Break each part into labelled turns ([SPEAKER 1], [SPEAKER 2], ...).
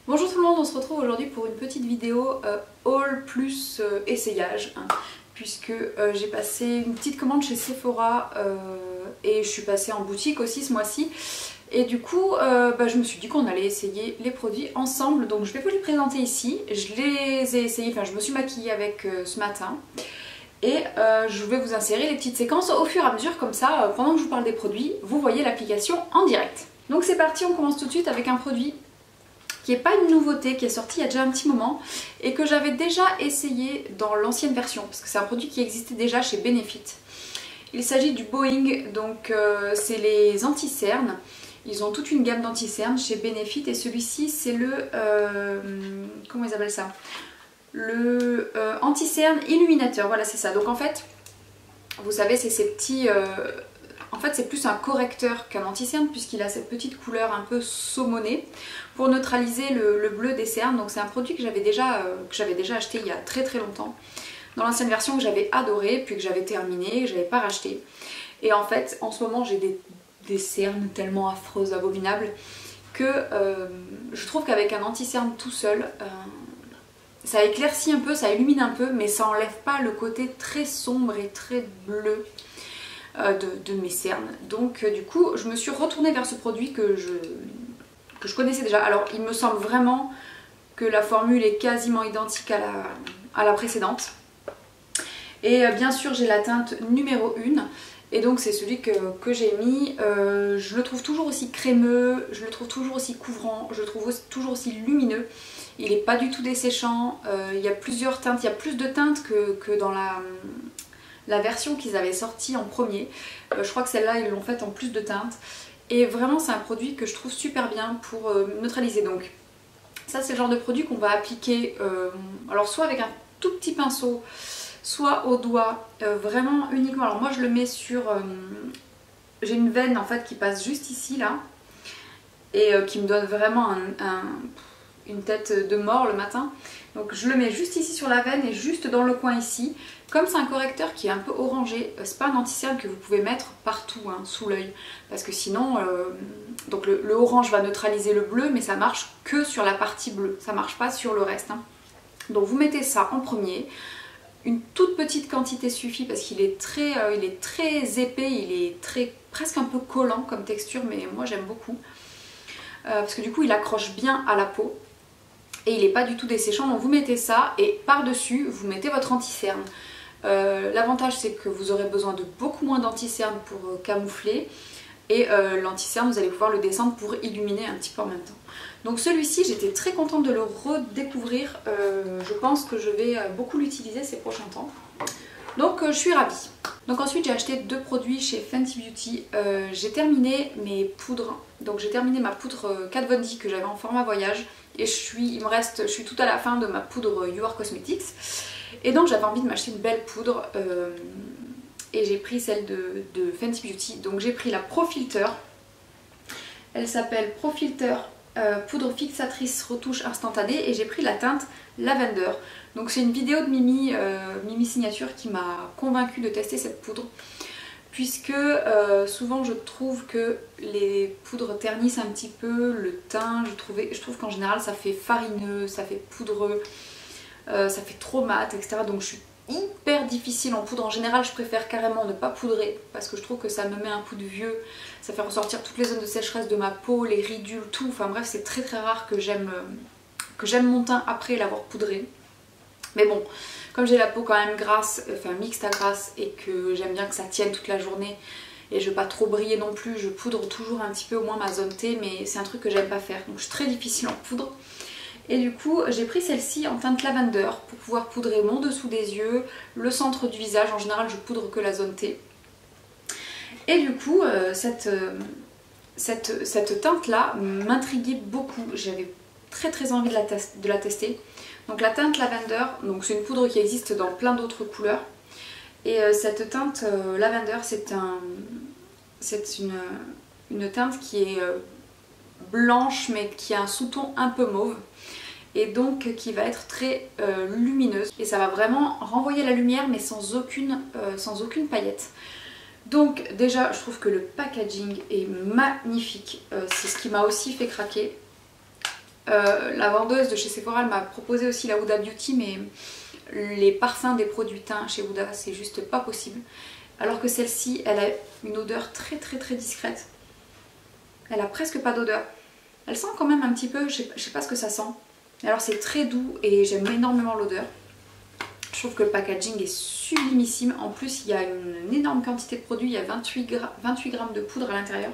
[SPEAKER 1] Bonjour tout le monde, on se retrouve aujourd'hui pour une petite vidéo haul plus essayage hein, puisque j'ai passé une petite commande chez Sephora et je suis passée en boutique aussi ce mois-ci et du coup je me suis dit qu'on allait essayer les produits ensemble, donc je vais vous les présenter ici. Je les ai essayés, enfin je me suis maquillée avec ce matin et je vais vous insérer les petites séquences au fur et à mesure, comme ça pendant que je vous parle des produits vous voyez l'application en direct. Donc c'est parti, on commence tout de suite avec un produit qui n'est pas une nouveauté, qui est sorti il y a déjà un petit moment et que j'avais déjà essayé dans l'ancienne version parce que c'est un produit qui existait déjà chez Benefit. Il s'agit du Boing, donc c'est les anti-cernes. Ils ont toute une gamme d'anti-cernes chez Benefit et celui-ci c'est le... comment ils appellent ça? Le anti-cerne illuminateur, voilà c'est ça. Donc en fait, vous savez c'est ces petits... En fait c'est plus un correcteur qu'un anti-cerne puisqu'il a cette petite couleur un peu saumonée pour neutraliser le bleu des cernes. Donc c'est un produit que j'avais déjà acheté il y a très longtemps dans l'ancienne version, que j'avais adoré puis que j'avais terminé, que j'avais pas racheté. Et en fait en ce moment j'ai des cernes tellement affreuses, abominables que je trouve qu'avec un anti-cerne tout seul ça éclaircit un peu, ça illumine un peu, mais ça enlève pas le côté très sombre et très bleu de mes cernes. Donc du coup je me suis retournée vers ce produit que je connaissais déjà. Alors il me semble vraiment que la formule est quasiment identique à la précédente. Et bien sûr j'ai la teinte numéro 1 et donc c'est celui que j'ai mis. Je le trouve toujours aussi crémeux, je le trouve toujours aussi couvrant, je le trouve toujours aussi lumineux. Il n'est pas du tout desséchant, il y a plusieurs teintes, il y a plus de teintes que dans la version qu'ils avaient sortie en premier. Je crois que celle-là ils l'ont faite en plus de teintes. Et vraiment c'est un produit que je trouve super bien pour neutraliser. Donc ça c'est le genre de produit qu'on va appliquer alors soit avec un tout petit pinceau, soit au doigt, vraiment uniquement. Alors moi je le mets sur... j'ai une veine en fait qui passe juste ici là et qui me donne vraiment une tête de mort le matin. Donc je le mets juste ici sur la veine et juste dans le coin ici. Comme c'est un correcteur qui est un peu orangé, c'est pas un anti-cerne que vous pouvez mettre partout hein, sous l'œil. Parce que sinon, donc le orange va neutraliser le bleu, mais ça marche que sur la partie bleue. Ça marche pas sur le reste. Hein. Donc vous mettez ça en premier. Une toute petite quantité suffit parce qu'il est très épais, il est presque un peu collant comme texture, mais moi j'aime beaucoup. Parce que du coup il accroche bien à la peau. Et il n'est pas du tout desséchant, donc vous mettez ça et par-dessus vous mettez votre anti-cerne. L'avantage c'est que vous aurez besoin de beaucoup moins d'anti-cerne pour camoufler et l'anti-cerne vous allez pouvoir le descendre pour illuminer un petit peu en même temps. Donc celui-ci j'étais très contente de le redécouvrir, je pense que je vais beaucoup l'utiliser ces prochains temps. Donc je suis ravie. Donc ensuite j'ai acheté deux produits chez Fenty Beauty. J'ai terminé mes poudres. Donc j'ai terminé ma poudre Kat Von D que j'avais en format voyage. Et je suis tout à la fin de ma poudre You Are Cosmetics. Et donc j'avais envie de m'acheter une belle poudre. Et j'ai pris celle de Fenty Beauty. Donc j'ai pris la Pro Filter. Elle s'appelle Pro Filter poudre fixatrice retouche instantanée. Et j'ai pris la teinte Lavender. Donc c'est une vidéo de Mimi, Mimi Signature qui m'a convaincue de tester cette poudre. Puisque souvent je trouve que les poudres ternissent un petit peu le teint. Je trouve qu'en général ça fait farineux, ça fait poudreux, ça fait trop mat, etc. Donc je suis hyper difficile en poudre. En général je préfère carrément ne pas poudrer parce que je trouve que ça me met un coup de vieux. Ça fait ressortir toutes les zones de sécheresse de ma peau, les ridules, tout. Enfin bref, c'est très rare que j'aime mon teint après l'avoir poudré. Mais bon, comme j'ai la peau quand même grasse, enfin mixte à grasse, et que j'aime bien que ça tienne toute la journée, et je veux pas trop briller non plus, je poudre toujours un petit peu au moins ma zone T, mais c'est un truc que j'aime pas faire, donc je suis très difficile en poudre. Et du coup j'ai pris celle-ci en teinte lavender pour pouvoir poudrer mon dessous des yeux, le centre du visage. En général je poudre que la zone T. Et du coup cette teinte là m'intriguait beaucoup, j'avais très envie de la tester. Donc la teinte Lavender, donc c'est une poudre qui existe dans plein d'autres couleurs. Et cette teinte Lavender, c'est une teinte qui est blanche mais qui a un sous-ton un peu mauve. Et donc qui va être très lumineuse. Et ça va vraiment renvoyer la lumière mais sans aucune paillette. Donc déjà je trouve que le packaging est magnifique. C'est ce qui m'a aussi fait craquer. La vendeuse de chez Sephora elle m'a proposé aussi la Huda Beauty, mais les parfums des produits teints chez Huda c'est juste pas possible. Alors que celle-ci elle a une odeur très discrète. Elle a presque pas d'odeur. Elle sent quand même un petit peu, je sais pas ce que ça sent. Alors c'est très doux et j'aime énormément l'odeur. Je trouve que le packaging est sublimissime. En plus il y a une énorme quantité de produits, il y a 28 grammes de poudre à l'intérieur.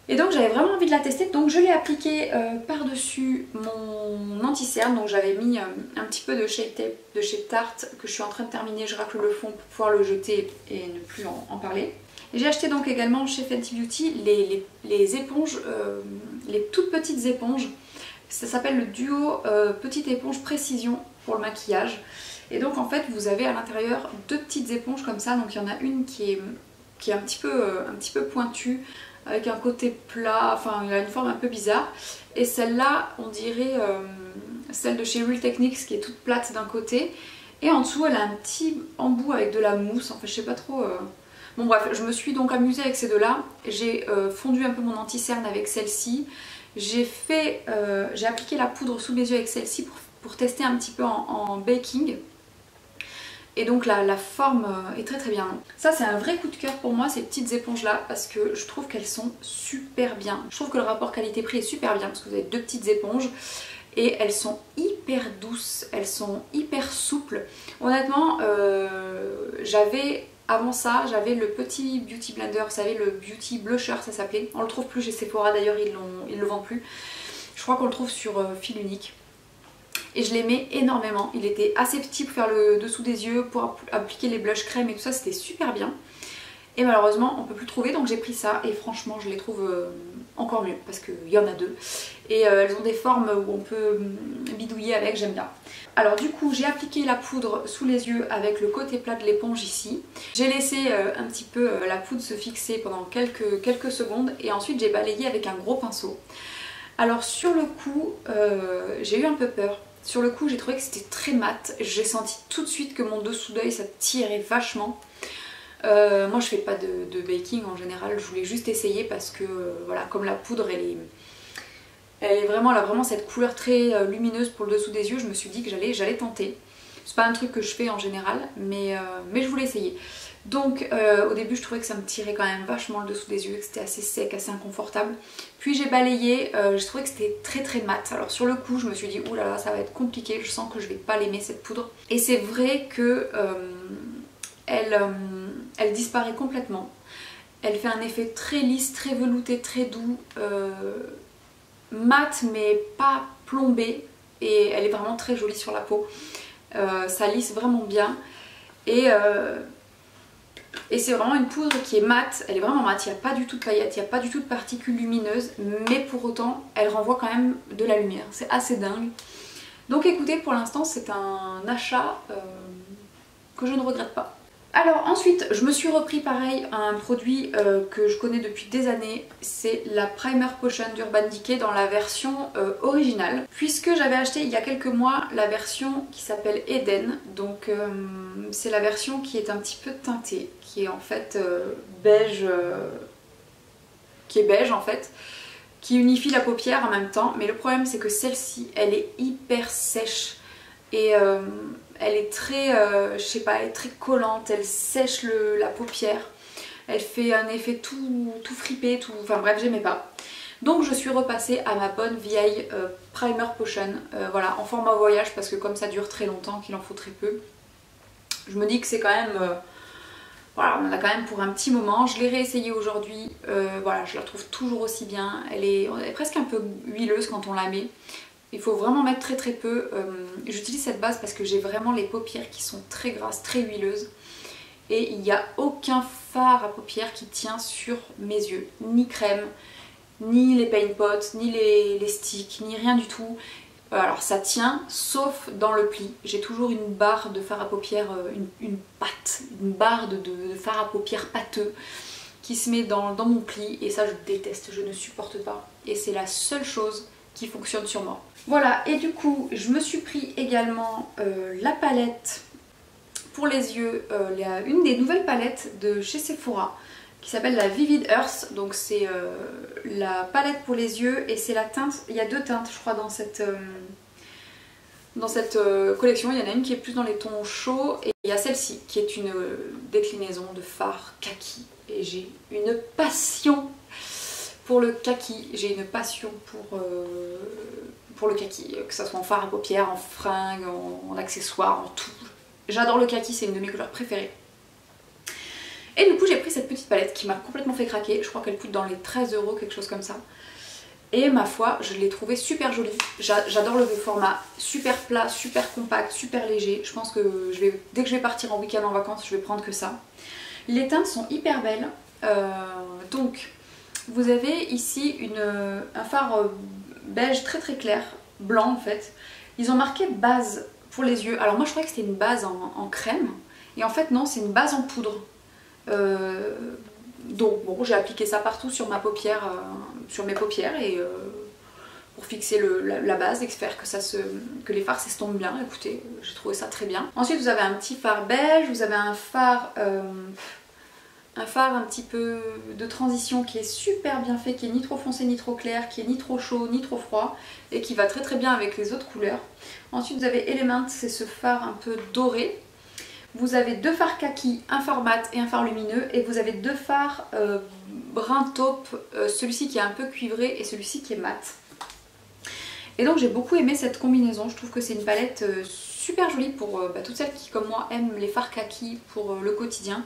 [SPEAKER 1] Et donc j'avais vraiment envie de la tester, donc je l'ai appliquée par-dessus mon anti-cerne. Donc j'avais mis un petit peu de Shape Tape de chez Tarte que je suis en train de terminer. Je racle le fond pour pouvoir le jeter et ne plus en parler. J'ai acheté donc également chez Fenty Beauty les éponges, les toutes petites éponges. Ça s'appelle le duo petite éponge précision pour le maquillage. Et donc en fait vous avez à l'intérieur deux petites éponges comme ça. Donc il y en a une qui est un petit peu pointue, avec un côté plat, enfin il a une forme un peu bizarre. Et celle-là on dirait celle de chez Real Techniques qui est toute plate d'un côté. Et en dessous elle a un petit embout avec de la mousse, enfin je sais pas trop... Bon bref, je me suis donc amusée avec ces deux-là. J'ai fondu un peu mon anti-cerne avec celle-ci. J'ai appliqué la poudre sous mes yeux avec celle-ci pour tester un petit peu en baking. Et donc la forme est très bien. Ça c'est un vrai coup de cœur pour moi, ces petites éponges là, parce que je trouve qu'elles sont super bien. Je trouve que le rapport qualité-prix est super bien parce que vous avez deux petites éponges et elles sont hyper douces, elles sont hyper souples. Honnêtement, avant ça, j'avais le petit Beauty Blender, vous savez, le Beauty Blusher ça s'appelait. On le trouve plus chez Sephora d'ailleurs, ils le vendent plus. Je crois qu'on le trouve sur fil unique. Et je l'aimais énormément. Il était assez petit pour faire le dessous des yeux, pour appliquer les blush crème et tout ça, c'était super bien. Et malheureusement on peut plus le trouver, donc j'ai pris ça et franchement je les trouve encore mieux parce qu'il y en a deux. Et elles ont des formes où on peut bidouiller avec, j'aime bien. Alors du coup j'ai appliqué la poudre sous les yeux avec le côté plat de l'éponge ici. J'ai laissé un petit peu la poudre se fixer pendant quelques secondes et ensuite j'ai balayé avec un gros pinceau. Alors sur le coup j'ai eu un peu peur. Sur le coup j'ai trouvé que c'était très mat, j'ai senti tout de suite que mon dessous d'œil ça tirait vachement. Moi je fais pas de baking en général, je voulais juste essayer parce que voilà, comme la poudre elle a vraiment cette couleur très lumineuse pour le dessous des yeux, je me suis dit que j'allais tenter. C'est pas un truc que je fais en général, mais je voulais essayer. Donc au début je trouvais que ça me tirait quand même vachement le dessous des yeux, que c'était assez sec, assez inconfortable. Puis j'ai balayé, j'ai trouvé que c'était très mat. Alors sur le coup je me suis dit oulala ça va être compliqué, je sens que je vais pas l'aimer cette poudre. Et c'est vrai que elle disparaît complètement. Elle fait un effet très lisse, très velouté, très doux, mat mais pas plombé. Et elle est vraiment très jolie sur la peau. Ça lisse vraiment bien. Et c'est vraiment une poudre qui est mate, elle est vraiment mate, il n'y a pas du tout de paillettes, il n'y a pas du tout de particules lumineuses, mais pour autant elle renvoie quand même de la lumière, c'est assez dingue. Donc écoutez, pour l'instant c'est un achat que je ne regrette pas. Alors ensuite je me suis repris pareil un produit que je connais depuis des années, c'est la Primer Potion d'Urban Decay dans la version originale. Puisque j'avais acheté il y a quelques mois la version qui s'appelle Eden, donc c'est la version qui est un petit peu teintée, qui est en fait beige, en fait, qui unifie la paupière en même temps, mais le problème c'est que celle-ci elle est hyper sèche et elle est très, je sais pas, elle est très collante, elle sèche la paupière, elle fait un effet tout fripé, enfin bref j'aimais pas. Donc je suis repassée à ma bonne vieille Primer Potion, voilà, en format voyage parce que comme ça dure très longtemps, qu'il en faut très peu. Je me dis que c'est quand même, voilà, on en a quand même pour un petit moment. Je l'ai réessayée aujourd'hui, voilà, je la trouve toujours aussi bien, elle est presque un peu huileuse quand on la met. Il faut vraiment mettre très peu. J'utilise cette base parce que j'ai vraiment les paupières qui sont très grasses, très huileuses. Et il n'y a aucun fard à paupières qui tient sur mes yeux. Ni crème, ni les paint pots, ni les sticks, ni rien du tout. Alors ça tient, sauf dans le pli. J'ai toujours une barre de fard à paupières, une barre de fard à paupières pâteux qui se met dans mon pli. Et ça je déteste, je ne supporte pas. Et c'est la seule chose qui fonctionne sur moi. Voilà, et du coup je me suis pris également la palette pour les yeux, une des nouvelles palettes de chez Sephora
[SPEAKER 2] qui s'appelle la Vivid Earth. Donc c'est la palette pour les yeux et c'est la teinte, il y a deux teintes je crois dans cette collection. Il y en a une qui est plus dans les tons chauds et il y a celle-ci qui est une déclinaison de fard kaki. Et j'ai une passion pour le kaki, j'ai une passion pour le kaki, que ça soit en fard à paupières, en fringues, en accessoires, en tout. J'adore le kaki, c'est une de mes couleurs préférées. Et du coup j'ai pris cette petite palette qui m'a complètement fait craquer, je crois qu'elle coûte dans les 13 €, quelque chose comme ça. Et ma foi, je l'ai trouvée super jolie, j'adore le format, super plat, super compact, super léger. Je pense que dès que je vais partir en week-end en vacances, je vais prendre que ça. Les teintes sont hyper belles, donc vous avez ici un fard beige très très clair, blanc en fait. Ils ont marqué base pour les yeux, alors moi je croyais que c'était une base en crème, et en fait non, c'est une base en poudre. Donc bon, j'ai appliqué ça partout sur ma paupière, sur mes paupières et pour fixer la base et faire que les fards s'estompent bien. Écoutez, j'ai trouvé ça très bien. Ensuite vous avez un petit fard beige, vous avez un fard un petit peu de transition qui est super bien fait, qui est ni trop foncé ni trop clair, qui est ni trop chaud ni trop froid et qui va très très bien avec les autres couleurs. Ensuite vous avez Element, c'est ce fard un peu doré. Vous avez deux fards kaki, un fard mat et un fard lumineux, et vous avez deux fards brun taupe, celui-ci qui est un peu cuivré et celui-ci qui est mat. Et donc j'ai beaucoup aimé cette combinaison, je trouve que c'est une palette super jolie pour toutes celles qui comme moi aiment les fards kaki pour le quotidien.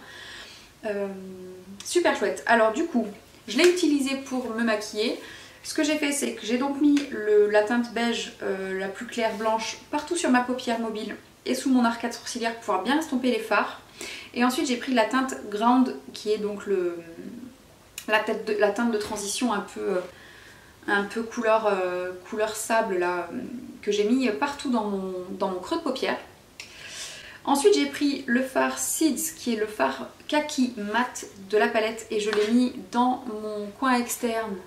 [SPEAKER 2] Super chouette. Alors du coup, je l'ai utilisé pour me maquiller. Ce que j'ai fait, c'est que j'ai donc mis la teinte beige la plus claire blanche partout sur ma paupière mobile et sous mon arcade sourcilière pour pouvoir bien estomper les fards. Et ensuite j'ai pris la teinte Ground qui est donc la teinte de transition un peu couleur sable là, que j'ai mis partout dans mon creux de paupière. Ensuite j'ai pris le fard Seeds qui est le fard kaki mat de la palette et je l'ai mis dans mon coin externe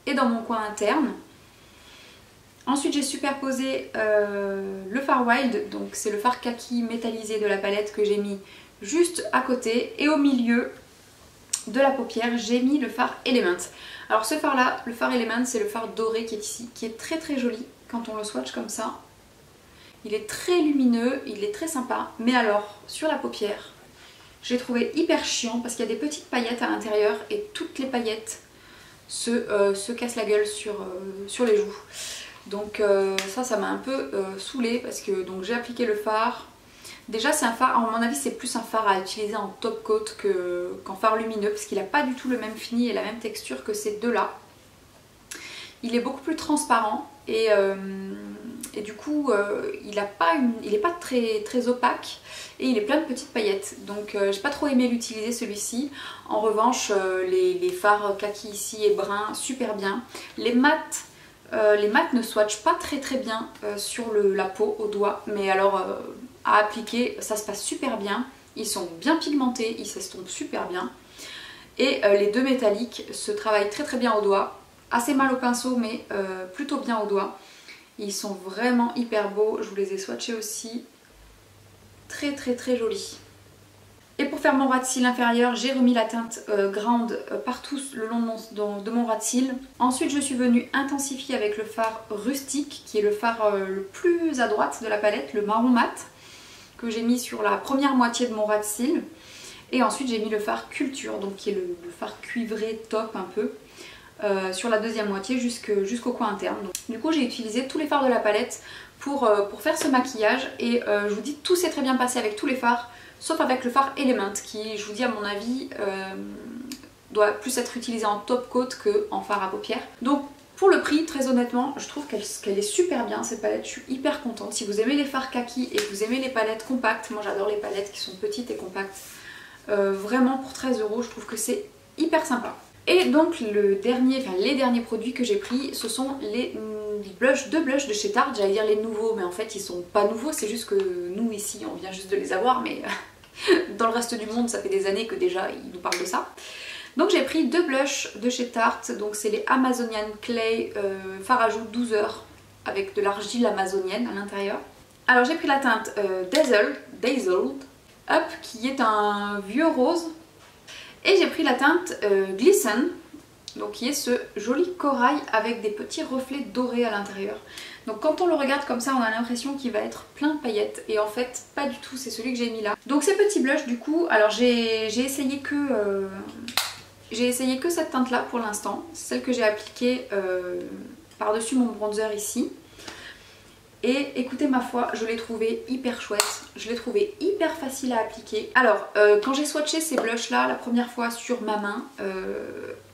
[SPEAKER 2] et dans mon coin interne. Ensuite j'ai superposé le fard Wild, donc c'est le fard kaki métallisé de la palette que j'ai mis juste à côté, et au milieu de la paupière j'ai mis le fard Element. Alors ce fard là, le fard Element, c'est le fard doré qui est ici, qui est très très joli quand on le swatch comme ça. Il est très lumineux, il est très sympa, mais alors sur la paupière j'ai trouvé hyper chiant parce qu'il y a des petites paillettes à l'intérieur et toutes les paillettes se cassent la gueule sur les joues. Donc ça m'a un peu saoulée parce que j'ai appliqué le fard. Déjà c'est un fard, à mon avis c'est plus un fard à utiliser en top coat qu'en fard lumineux parce qu'il n'a pas du tout le même fini et la même texture que ces deux là. Il est beaucoup plus transparent et du coup il n'est pas très opaque et il est plein de petites paillettes. Donc j'ai pas trop aimé l'utiliser celui-ci. En revanche les fards kaki ici et brun super bien. Les mats ne swatchent pas très bien sur la peau au doigt, mais alors à appliquer ça se passe super bien. Ils sont bien pigmentés, ils s'estompent super bien. Et les deux métalliques se travaillent très bien au doigt. Assez mal au pinceau mais plutôt bien au doigt. Ils sont vraiment hyper beaux, je vous les ai swatchés aussi. Très jolis. Et pour faire mon ras de cils inférieur, j'ai remis la teinte Ground partout le long de mon ras de cils. Ensuite je suis venue intensifier avec le fard Rustique qui est le fard le plus à droite de la palette, le marron mat, que j'ai mis sur la première moitié de mon ras de cils. Et ensuite j'ai mis le fard Culture, donc qui est le fard cuivré top un peu, sur la deuxième moitié jusqu'au coin interne. Donc, du coup j'ai utilisé tous les fards de la palette pour faire ce maquillage et je vous dis tout s'est très bien passé avec tous les fards sauf avec le fard Element qui, je vous dis à mon avis, doit plus être utilisé en top coat qu'en fard à paupières. Donc pour le prix, très honnêtement, je trouve qu'elle est super bien cette palette, je suis hyper contente. Si vous aimez les fards kaki et que vous aimez les palettes compactes, moi j'adore les palettes qui sont petites et compactes, vraiment pour 13 €, je trouve que c'est hyper sympa. Et donc les derniers produits que j'ai pris, ce sont deux blushs de chez Tarte. J'allais dire les nouveaux, mais en fait ils sont pas nouveaux, c'est juste que nous ici on vient juste de les avoir, mais dans le reste du monde ça fait des années que déjà ils nous parlent de ça. Donc j'ai pris deux blushs de chez Tarte, donc c'est les Amazonian Clay fard à joues 12 heures avec de l'argile amazonienne à l'intérieur. Alors j'ai pris la teinte Dazzled Up qui est un vieux rose.
[SPEAKER 1] Et j'ai pris la teinte Glisten, donc qui est ce joli corail avec des petits reflets dorés à l'intérieur. Donc quand on le regarde comme ça, on a l'impression qu'il va être plein de paillettes, et en fait pas du tout, c'est celui que j'ai mis là. Donc ces petits blushs du coup, alors j'ai essayé que cette teinte là pour l'instant, celle que j'ai appliquée par-dessus mon bronzer ici. Et écoutez, ma foi, je l'ai trouvé hyper chouette, je l'ai trouvé hyper facile à appliquer. Alors, quand j'ai swatché ces blushs là la première fois sur ma main,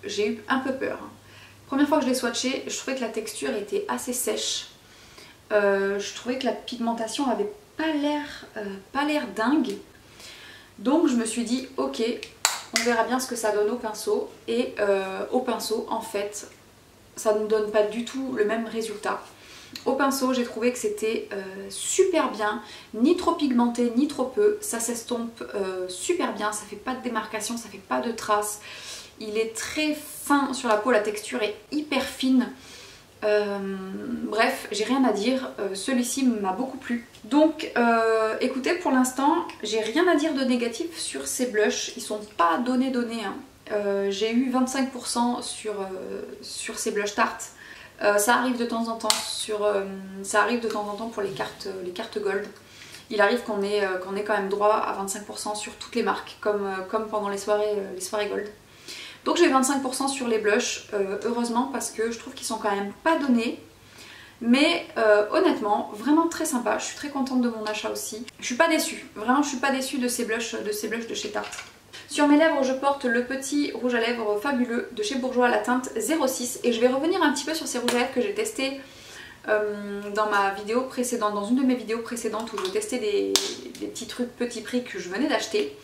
[SPEAKER 1] j'ai eu un peu peur. Première fois que je l'ai swatché, je trouvais que la texture était assez sèche. Je trouvais que la pigmentation avait pas l'air dingue. Donc je me suis dit, ok, on verra bien ce que ça donne au pinceau. Et au pinceau, en fait, ça ne donne pas du tout le même résultat. Au pinceau, j'ai trouvé que c'était super bien, ni trop pigmenté, ni trop peu. Ça s'estompe super bien, ça fait pas de démarcation, ça fait pas de traces. Il est très fin sur la peau, la texture est hyper fine. Bref, j'ai rien à dire, celui-ci m'a beaucoup plu. Donc écoutez, pour l'instant, j'ai rien à dire de négatif sur ces blushs, ils sont pas donnés hein. J'ai eu 25% sur ces blush Tarte. Ça arrive de temps en temps pour les cartes gold. Il arrive qu'on ait quand même droit à 25% sur toutes les marques, comme pendant les soirées gold. Donc j'ai 25% sur les blushs, heureusement, parce que je trouve qu'ils sont quand même pas donnés. Mais honnêtement, vraiment très sympa. Je suis très contente de mon achat aussi. Je suis pas déçue, vraiment je suis pas déçue de ces blushs de chez Tarte. Sur mes lèvres, je porte le petit rouge à lèvres fabuleux de chez Bourjois, la teinte 06. Et je vais revenir un petit peu sur ces rouges à lèvres que j'ai testés dans ma vidéo précédente, dans une de mes vidéos précédentes où je testais des petits trucs petit prix que je venais d'acheter.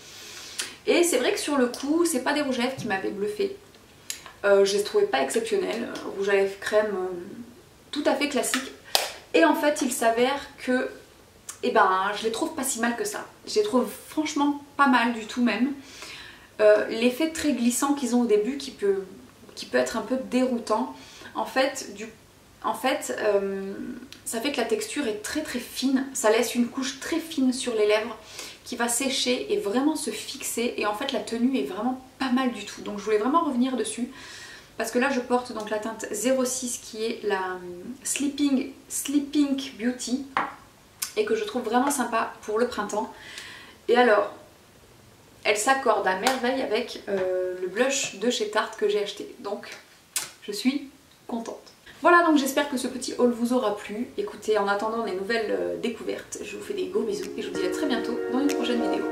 [SPEAKER 1] Et c'est vrai que sur le coup, c'est pas des rouges à lèvres qui m'avaient bluffé. Je les trouvais pas exceptionnels. Rouge à lèvres crème tout à fait classique. Et en fait, il s'avère que je les trouve pas si mal que ça. Je les trouve franchement pas mal du tout même. L'effet très glissant qu'ils ont au début qui peut être un peu déroutant. En fait, ça fait que la texture est très très fine. Ça laisse une couche très fine sur les lèvres qui va sécher et vraiment se fixer. Et en fait, la tenue est vraiment pas mal du tout. Donc je voulais vraiment revenir dessus. Parce que là, je porte donc la teinte 06 qui est la Sleeping Beauty. Et que je trouve vraiment sympa pour le printemps. Et alors, elle s'accorde à merveille avec le blush de chez Tarte que j'ai acheté. Donc, je suis contente. Voilà, donc j'espère que ce petit haul vous aura plu. Écoutez, en attendant des nouvelles découvertes, je vous fais des gros bisous et je vous dis à très bientôt dans une prochaine vidéo.